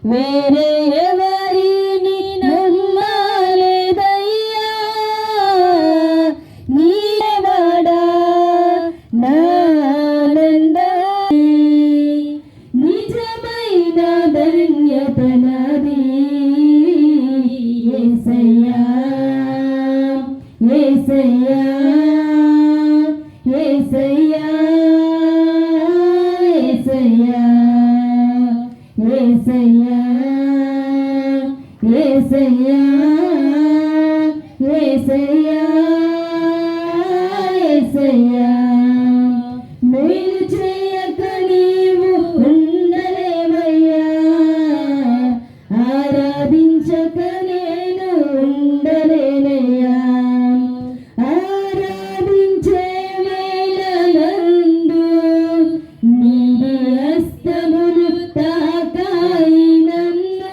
వేరే ఎవరిని నమ్మలేదయ్యా, నీవాడా నానంద నిజమైన ధన్యత నాది. యేసయ్యా యేసయ్యా యేసయ్యా యేసయ్యా యేసయ్యా యేసయ్యా యేసయ్యా యేసయ్యా మేలు చేయక నీవు ఉండలేవయ్యా, ఆరాధించక నేను ఉండలేనయ్యా. ఆరాధించే వేళలందు నీ హస్తములు తాకాయి నన్ను,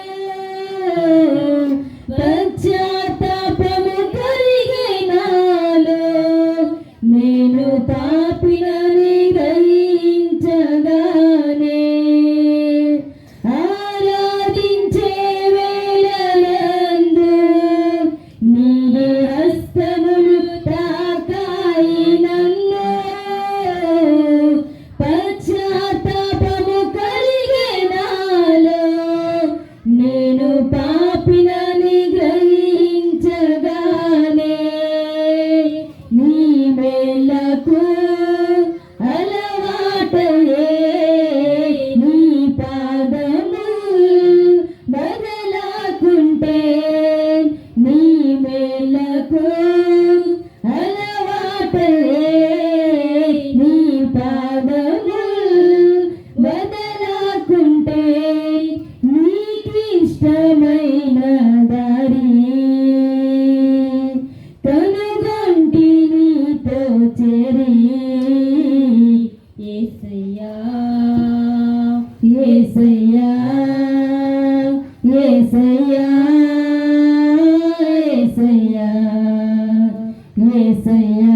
పశ్చాత్తాపము కలిగే నాలో నేను పాపినని గ్రహించగానే. ఆరాధించే వేళలందు నీ హస్తములు తాకాయి నన్ను, పశ్చాత్తాపము కలిగే నాలో నేను పాపినని గ్రహించగానే. నీ మేలకు అలవాటయే నీ పాదము బదలాకుంటే, నీ మేలకు అలవాటయే నీ పాదము బదలాకుంటే, నీకిష్టమైన దారి కనుగొంటి నీతో చేరి. యేసయ్యా యేసయ్యా యేసయ్యా యేసయ్యా యేసయ్యా